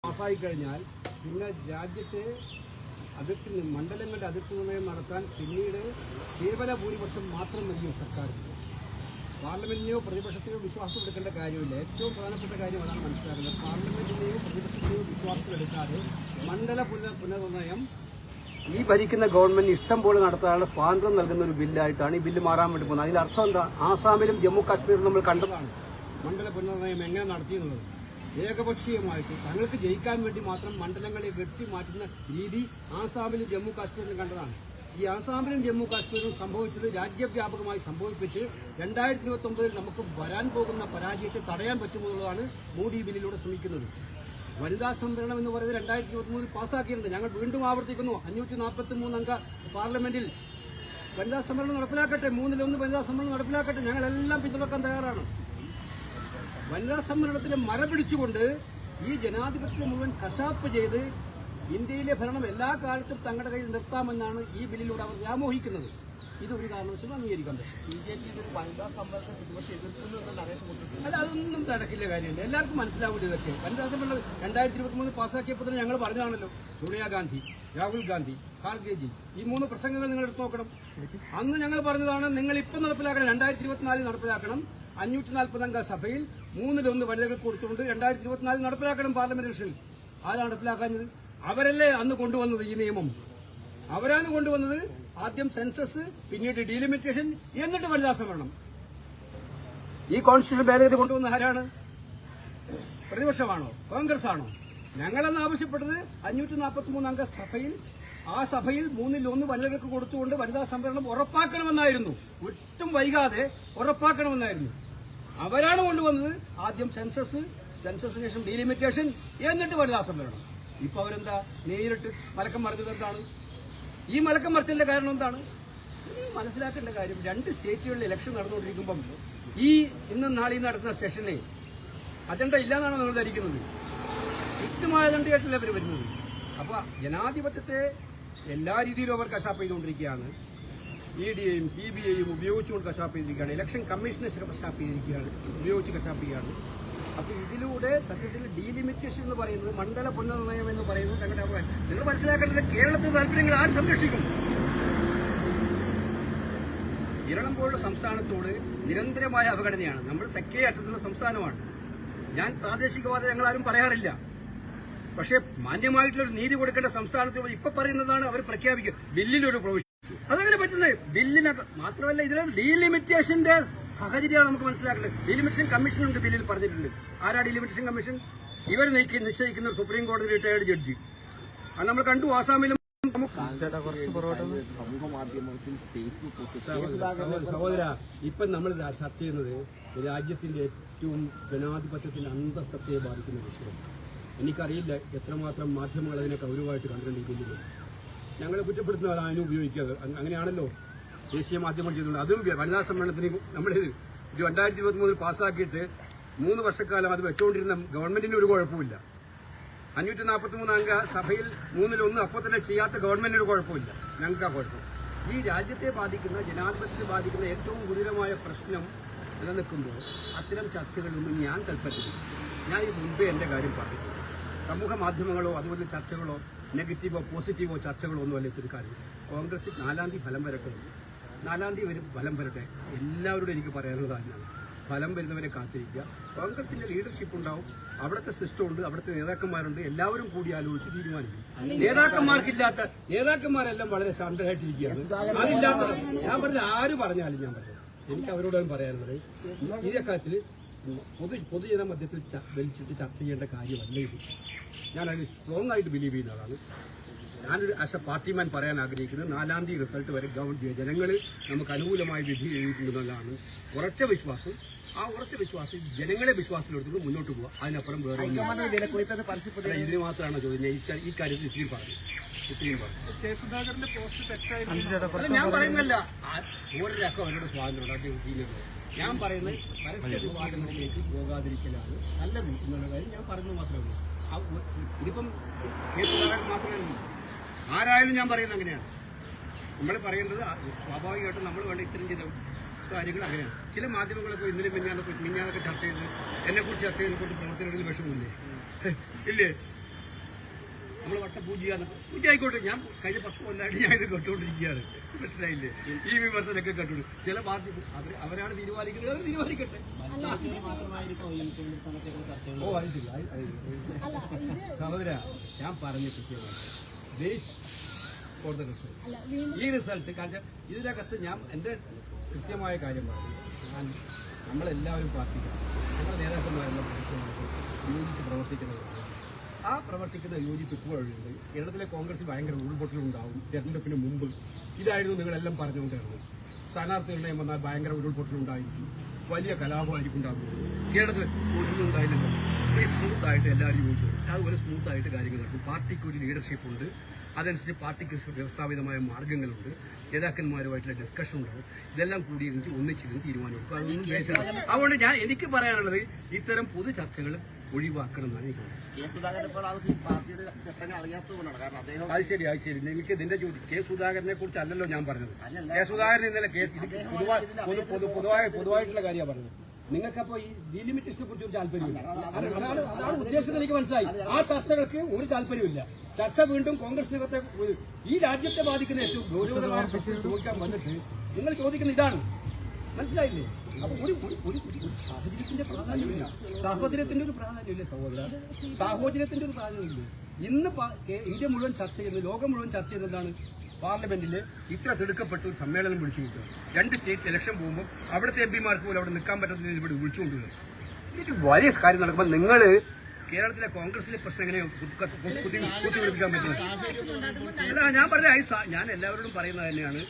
പാസ്സായി കഴിഞ്ഞാൽ പിന്നെ രാജ്യത്തെ അതിർത്തി മണ്ഡലങ്ങളുടെ അതിർത്തി നിർണ്ണയം നടത്താൻ പിന്നീട് കേവല ഭൂരിപക്ഷം മാത്രം മതിയോ സർക്കാരിന്. പാർലമെന്റിനെയോ പ്രതിപക്ഷത്തെയോ വിശ്വാസം എടുക്കേണ്ട കാര്യമില്ല. ഏറ്റവും പ്രധാനപ്പെട്ട കാര്യം അതാണ് മനസ്സിലാക്കുന്നത്. പാർലമെന്റിനെയോ പ്രതിപക്ഷത്തെയോ വിശ്വാസത്തിലെടുക്കാതെ മണ്ഡല പുനർനിർണ്ണയം ഈ ഭരിക്കുന്ന ഗവൺമെന്റ് ഇഷ്ടം പോലെ നടത്താനുള്ള സ്വാതന്ത്ര്യം നൽകുന്ന ഒരു ബില്ലായിട്ടാണ് ഈ ബില്ല് മാറാൻ വേണ്ടി പോകുന്നത്. അതിന്റെ അർത്ഥം എന്താ? ആസാമിലും ജമ്മു കാശ്മീരിലും നമ്മൾ കണ്ടതാണ് മണ്ഡല പുനർനിർണ്ണയം എങ്ങനെ നടത്തിയെന്നുള്ളത്. ഏകപക്ഷീയമായിട്ട് തങ്ങൾക്ക് ജയിക്കാൻ വേണ്ടി മാത്രം മണ്ഡലങ്ങളെ വെട്ടിമാറ്റുന്ന രീതി ആസാമിലും ജമ്മു കാശ്മീരിലും കണ്ടതാണ്. ഈ ആസാമിലും ജമ്മു കാശ്മീരിലും സംഭവിച്ചത് രാജ്യവ്യാപകമായി സംഭവിപ്പിച്ച് 2029 നമുക്ക് വരാൻ പോകുന്ന പരാജയത്തെ തടയാൻ പറ്റുമെന്നുള്ളതാണ് മോഡി ബില്ലിലൂടെ ശ്രമിക്കുന്നത്. വനിതാ സംവരണം എന്ന് പറയുന്നത് 2023 പാസ്സാക്കിയിട്ടുണ്ട്. ഞങ്ങൾ വീണ്ടും ആവർത്തിക്കുന്നു, 543 അംഗ പാർലമെന്റിൽ വനിതാ സംവരണം നടപ്പിലാക്കട്ടെ, 1/3 വനിതാ സംവരണം നടപ്പിലാക്കട്ടെ. ഞങ്ങളെല്ലാം പിന്തുണക്കാൻ തയ്യാറാണ്. വനിതാ സംവരണത്തിലെ മര പിടിച്ചുകൊണ്ട് ഈ ജനാധിപത്യത്തെ മുഴുവൻ കശാപ്പ് ചെയ്ത് ഇന്ത്യയിലെ ഭരണം എല്ലാ കാലത്തും തങ്ങളുടെ കയ്യിൽ നിർത്താമെന്നാണ് ഈ ബില്ലിലൂടെ അവർ വ്യാമോഹിക്കുന്നത്. ഇതൊരു കാരണവശാലും അംഗീകരിക്കാൻ പറ്റും. അല്ല, അതൊന്നും നടക്കില്ല കാര്യമില്ല. എല്ലാവർക്കും മനസ്സിലാവില്ല ഇതൊക്കെ. വനിതാ സംവരണം 2023 പാസ്സാക്കിയപ്പോൾ തന്നെ ഞങ്ങൾ പറഞ്ഞതാണല്ലോ. സോണിയാഗാന്ധി, രാഹുൽ ഗാന്ധി, ഖാർഗെജി, ഈ 3 പ്രസംഗങ്ങൾ നിങ്ങൾ എടുത്തു നോക്കണം. അന്ന് ഞങ്ങൾ പറഞ്ഞതാണ്, നിങ്ങൾ ഇപ്പം നടപ്പിലാക്കണം, 2024 നടപ്പിലാക്കണം. 540 അംഗ സഭയിൽ 1/3 വനിതകൾക്ക് കൊടുത്തുകൊണ്ട് 2024 നടപ്പിലാക്കണം പാർലമെന്റ് ഇലക്ഷനിൽ. ആരാണ് നടപ്പിലാക്കാഞ്ഞത്? അവരല്ലേ അന്ന് കൊണ്ടുവന്നത് ഈ നിയമം. അവരാണ് കൊണ്ടുവന്നത്. ആദ്യം സെൻസസ്, പിന്നീട് ഡീലിമിറ്റേഷൻ, എന്നിട്ട് വനിതാ സംവരണം. ഈ കോൺസ്റ്റിറ്റ്യൂഷൻ ഭേദഗതി കൊണ്ടുവന്ന ആരാണ്? പ്രതിപക്ഷമാണോ? കോൺഗ്രസ് ആണോ? ഞങ്ങളെന്ന് ആവശ്യപ്പെട്ടത് 543 അംഗ സഭയിൽ, ആ സഭയിൽ 1/3 വനിതകൾക്ക് കൊടുത്തുകൊണ്ട് വനിതാ സംവരണം ഉറപ്പാക്കണമെന്നായിരുന്നു. ഒട്ടും വൈകാതെ ഉറപ്പാക്കണമെന്നായിരുന്നു. അവരാണ് കൊണ്ടുവന്നത്. ആദ്യം സെൻസസിന് ശേഷം ഡീലിമിറ്റേഷൻ, എന്നിട്ട് വനിതാ സംവരണം. ഇപ്പൊ അവരെന്താ നേരിട്ട് മലക്കം മറിച്ചത്? എന്താണ് ഈ മലക്കം മറിച്ചതിന്റെ കാരണം? എന്താണ് ഈ മനസ്സിലാക്കേണ്ട കാര്യം? 2 സ്റ്റേറ്റുകളിൽ ഇലക്ഷൻ നടന്നുകൊണ്ടിരിക്കുമ്പം ഈ ഇന്നും നാളെയും നടത്തുന്ന സെഷനെ അജണ്ട ഇല്ലാന്നാണോ നിങ്ങൾ ധരിക്കുന്നത്? കൃത്യമായ അജണ്ടയായിട്ടല്ല അവർ വരുന്നത്. അപ്പൊ ജനാധിപത്യത്തെ എല്ലാ രീതിയിലും അവർ കശാപ്പ് ചെയ്തുകൊണ്ടിരിക്കുകയാണ്. EDയും CBIയും ഉപയോഗിച്ചുകൊണ്ട് കശാപ്പ് ചെയ്തിരിക്കുകയാണ്. ഇലക്ഷൻ കമ്മീഷനെ കശാപ്പ് ചെയ്തിരിക്കുകയാണ്, ഉപയോഗിച്ച് കശാപ്പ് ചെയ്യുകയാണ്. അപ്പോൾ ഇതിലൂടെ സത്യത്തിൽ ഡീലിമിറ്റേഷൻ എന്ന് പറയുന്നത്, മണ്ഡല പുനർനിർണ്ണയം എന്ന് പറയുന്നത് ഞങ്ങളുടെ അഭിപ്രായം. നിങ്ങൾ മനസ്സിലാക്കേണ്ടത് കേരളത്തിന്റെ താല്പര്യങ്ങൾ ആര് സംരക്ഷിക്കും? കേരളം പോലുള്ള സംസ്ഥാനത്തോട് നിരന്തരമായ അവഗണനയാണ്. നമ്മൾ തെക്കേ അറ്റത്തുള്ള സംസ്ഥാനമാണ്. ഞാൻ പ്രാദേശികവാദം ഞങ്ങളാരും പറയാറില്ല. പക്ഷേ മാന്യമായിട്ടുള്ളൊരു നീതി കൊടുക്കേണ്ട സംസ്ഥാനത്തോട് ഇപ്പൊ പറയുന്നതാണ് അവർ പ്രഖ്യാപിക്കുക. ബില്ലിലൊരു പ്രൊവിഷൻ അതങ്ങനെ പറ്റുന്നത്. ബില്ലിനൊക്കെ മാത്രമല്ല, ഇതിൽ ഡീലിമിറ്റേഷന്റെ സാഹചര്യമാണ് നമുക്ക് മനസ്സിലാക്കേണ്ടത്. ഡീലിമിറ്റേഷൻ കമ്മീഷൻ ഉണ്ട്, ബില്ലിൽ പറഞ്ഞിട്ടുണ്ട്. ആരാ ഡീലിമിറ്റേഷൻ കമ്മീഷൻ? ഇവർ നിശ്ചയിക്കുന്ന സുപ്രീം കോടതി റിട്ടയർഡ് ജഡ്ജി. അത് നമ്മൾ കണ്ടു. ആസാമിലും സഹോദര, ഇപ്പം നമ്മൾ ചർച്ച ചെയ്യുന്നത് രാജ്യത്തിന്റെ ഏറ്റവും ജനാധിപത്യത്തിന്റെ അന്തസ്സത്തെ ബാധിക്കുന്ന വിഷയം. എനിക്കറിയില്ല എത്രമാത്രം മാധ്യമങ്ങൾ അതിനെ ഗൗരവമായിട്ട് കണ്ടുകൊണ്ടിരിക്കുന്നില്ല. ഞങ്ങളെ കുറ്റപ്പെടുത്തുന്ന അതിനെ ഉപയോഗിക്കുക. അങ്ങനെയാണല്ലോ ദേശീയ മാധ്യമങ്ങൾ ചെയ്യുന്നുണ്ട്. അതും വനിതാ സമ്മേളനത്തിന് നമ്മളിത് 2023 പാസ്സാക്കിയിട്ട് 3 വർഷക്കാലം അത് വെച്ചുകൊണ്ടിരുന്ന ഗവൺമെന്റിന് ഒരു കുഴപ്പമില്ല. 543 അംഗ സഭയിൽ 1/3 അപ്പോൾ തന്നെ ചെയ്യാത്ത ഗവൺമെന്റിന് കുഴപ്പമില്ല. ഞങ്ങൾക്ക് ആ കുഴപ്പം. ഈ രാജ്യത്തെ ബാധിക്കുന്ന, ജനാധിപത്യത്തെ ബാധിക്കുന്ന ഏറ്റവും ഗുരുതരമായ പ്രശ്നം നിലനിൽക്കുമ്പോൾ അത്തരം ചർച്ചകളൊന്നും ഞാൻ കൽപ്പറ്റില്ല. ഞാൻ ഈ മുൻപേ എൻ്റെ കാര്യം പറഞ്ഞിട്ടുണ്ട്. സമൂഹ മാധ്യമങ്ങളോ അതുപോലെ ചർച്ചകളോ നെഗറ്റീവോ പോസിറ്റീവോ ചർച്ചകളോ ഒന്നും അല്ല ഇതൊരു കാര്യം. കോൺഗ്രസ് 4-ാം തീയതി ഫലം വരട്ടെ. 4-ാം തീയതി ഫലം വരട്ടെ. എല്ലാവരോടും എനിക്ക് പറയാനുള്ളത് തന്നെയാണ്. ഫലം വരുന്നവരെ കാത്തിരിക്കുക. കോൺഗ്രസിന്റെ ലീഡർഷിപ്പ് ഉണ്ടാവും, അവിടുത്തെ സിസ്റ്റം ഉണ്ട്, അവിടുത്തെ നേതാക്കന്മാരുണ്ട്. എല്ലാവരും കൂടി ആലോചിച്ച് തീരുമാനിക്കും. നേതാക്കന്മാരെല്ലാം വളരെ ശാന്തരായിട്ടിരിക്കുകയാണ്. അതില്ലാത്ത ഞാൻ പറഞ്ഞ ആര് പറഞ്ഞാലും ഞാൻ പറഞ്ഞത് എനിക്ക് അവരോടാണ് പറയാനുള്ളത്. ഈ കാര്യത്തിൽ പൊതുജന മധ്യത്തിൽ വലിച്ചിട്ട് ചർച്ച ചെയ്യേണ്ട കാര്യമല്ല ഇത്. ഞാനത് സ്ട്രോങ് ആയിട്ട് ബിലീവ് ചെയ്യുന്ന ആളാണ്. ഞാനൊരു ആസ് എ പാർട്ടിമാൻ പറയാൻ ആഗ്രഹിക്കുന്നത് 4-ാം തീയതി റിസൾട്ട് വരെ ജനങ്ങൾ നമുക്ക് അനുകൂലമായി വിധി എഴുതിയിട്ടുണ്ടെന്നുള്ളതാണ് ഉറച്ച വിശ്വാസം. ആ ഉറച്ച വിശ്വാസം ജനങ്ങളെ വിശ്വാസത്തിലെടുത്ത് മുന്നോട്ട് പോവുക. അതിനപ്പുറം വേറെ ഇതിന് മാത്രമാണ് ചോദ്യം. ഈ കാര്യത്തിൽ ഇത്രയും പറഞ്ഞു. ഞാൻ പറയുന്നല്ല, ഓരോരാൾക്കും അവരുടെ സ്വാതന്ത്ര്യം അദ്ദേഹം സീനിയർ. ഞാൻ പറയുന്നത് പരസ്യ വിവാദങ്ങളിലേക്ക് പോകാതിരിക്കലാണ് നല്ലത് എന്നുള്ള കാര്യം ഞാൻ പറഞ്ഞു മാത്രമേ ഉള്ളൂ. ഇതിപ്പം കേസുകാരൻ മാത്രമല്ല, ആരായാലും ഞാൻ പറയുന്നത് അങ്ങനെയാണ്. നമ്മൾ പറയേണ്ടത് സ്വാഭാവികമായിട്ടും നമ്മൾ വേണ്ട ഇത്തരം ചെയ്ത കാര്യങ്ങൾ അങ്ങനെയാണ്. ചില മാധ്യമങ്ങളൊക്കെ ഇന്നലെ മിഞ്ഞാന്നൊക്കെ ചർച്ച ചെയ്ത് എന്നെക്കുറിച്ച് ചർച്ച ചെയ്തതിനെക്കുറിച്ച് പ്രവർത്തനങ്ങളിൽ വിഷമമില്ലേ? ഇല്ലേ? നമ്മൾ വട്ടപൂജ പൂജ ആയിക്കോട്ടെ. ഞാൻ കഴിഞ്ഞ 10 കൊല്ലമായിട്ട് ഞാൻ ഇത് കേട്ടുകൊണ്ടിരിക്കുകയാണ്. മനസ്സിലായില്ലേ? ഈ വിമർശനമൊക്കെ കേട്ടു. ചില പാർട്ടി അവരാണ് തീരുമാനിക്കുന്നത്, അവർ തീരുമാനിക്കട്ടെ. ഓ അത് ശരി. സഹോദര, ഞാൻ പറഞ്ഞു കൃത്യമായി വെയിറ്റ് ഫോർ ദ റിസൾട്ട്. ഈ റിസൾട്ട് കാരണം ഇതിനകത്ത് ഞാൻ എൻ്റെ കൃത്യമായ കാര്യം പറഞ്ഞു. നമ്മളെല്ലാവരും പാർട്ടിക്കാണ്, നമ്മുടെ നേതാക്കന്മാരെല്ലാം പരസ്യമായിട്ട് യോജിച്ച് പ്രവർത്തിക്കുന്നവരാണ്. ആ പ്രവർത്തിക്കുന്ന യോജിപ്പ് ഇപ്പോഴുണ്ട്. കേരളത്തിലെ കോൺഗ്രസ് ഭയങ്കര ഉരുൾപൊട്ടലുണ്ടാവും തെരഞ്ഞെടുപ്പിന് മുമ്പ്. ഇതായിരുന്നു നിങ്ങളെല്ലാം പറഞ്ഞുകൊണ്ടിരുന്നത്. സ്ഥാനാർത്ഥി നിർണ്ണയം വന്നാൽ ഭയങ്കര ഉരുൾപൊട്ടലുണ്ടായിരിക്കും, വലിയ കലാപമായിരിക്കും ഉണ്ടാകുന്നത്. കേരളത്തിൽ ഒന്നും ഉണ്ടായില്ല. സ്മൂത്തായിട്ട് എല്ലാവരും യോജിച്ചു. അതുപോലെ സ്മൂത്തായിട്ട് കാര്യങ്ങൾ നടക്കും. പാർട്ടിക്ക് ഒരു ലീഡർഷിപ്പ് ഉണ്ട്, അതനുസരിച്ച് പാർട്ടിക്ക് വ്യവസ്ഥാപിതമായ മാർഗ്ഗങ്ങളുണ്ട്, നേതാക്കന്മാരുമായിട്ടുള്ള ഡിസ്കഷൻ ഉണ്ടാവും. ഇതെല്ലാം കൂടി എനിക്ക് ഒന്നിച്ചിരുന്ന് തീരുമാനമെടുക്കും. അതൊന്നും അതുകൊണ്ട് എനിക്ക് പറയാനുള്ളത് ഇത്തരം പൊതു ചർച്ചകൾ ഒഴിവാക്കണം എന്നാണ് എനിക്ക് അത് ശരി. എനിക്ക് ഇതിന്റെ ചോദ്യം കെ സുധാകരനെ കുറിച്ച് അല്ലല്ലോ ഞാൻ പറഞ്ഞത്. കെ സുധാകരൻ ഇന്നലെ പൊതുവായിട്ടുള്ള കാര്യമാണ് പറഞ്ഞത്. നിങ്ങൾക്കപ്പോ ഈ ഡിലിമിറ്റേഷനെ കുറിച്ച് ഒരു താല്പര്യമില്ല. അതാണ് ഉദ്ദേശം, എനിക്ക് മനസ്സിലായി. ആ ചർച്ചകൾക്ക് ഒരു താല്പര്യമില്ല. ചർച്ച വീണ്ടും കോൺഗ്രസിനകത്തെ ഈ രാജ്യത്തെ ബാധിക്കുന്ന ഏറ്റവും ഗൗരവതരമായ പ്രശ്നം ചോദിക്കാൻ വന്നിട്ട് നിങ്ങൾ ചോദിക്കുന്ന ഇതാണ്. മനസ്സിലായില്ലേ? അപ്പൊ ഒരു സാഹചര്യത്തിന്റെ പ്രാധാന്യമില്ല, സാഹോദര്യത്തിന്റെ ഒരു പ്രാധാന്യമില്ല സഹോദര, സാഹോദര്യത്തിന്റെ ഒരു പ്രാധാന്യമില്ല. ഇന്ന് ഇന്ത്യ മുഴുവൻ ചർച്ച ചെയ്യുന്നത്, ലോകം മുഴുവൻ ചർച്ച ചെയ്യുന്നതാണ് പാർലമെന്റിൽ ഇത്ര തിടുക്കപ്പെട്ട ഒരു സമ്മേളനം വിളിച്ചു കൂട്ടുക. 2 സ്റ്റേറ്റ് ഇലക്ഷൻ പോകുമ്പോൾ അവിടുത്തെ എംപിമാർക്ക് പോലും അവിടെ നിൽക്കാൻ പറ്റുന്ന ഇവിടെ വിളിച്ചുകൊണ്ടുവരിക. ഇതിന് വലിയ കാര്യം നടക്കുമ്പോൾ നിങ്ങൾ കേരളത്തിലെ കോൺഗ്രസിലെ പ്രശ്നം എങ്ങനെ കുത്തിവെപ്പിക്കാൻ പറ്റും? അല്ല, ഞാൻ പറഞ്ഞ ഞാൻ എല്ലാവരോടും പറയുന്നത് തന്നെയാണ്.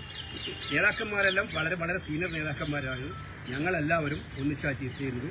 നേതാക്കന്മാരെല്ലാം വളരെ വളരെ സീനിയർ നേതാക്കന്മാരാണ്. ഞങ്ങളെല്ലാവരും ഒന്നിച്ചാ ചെയ്യുന്നത്.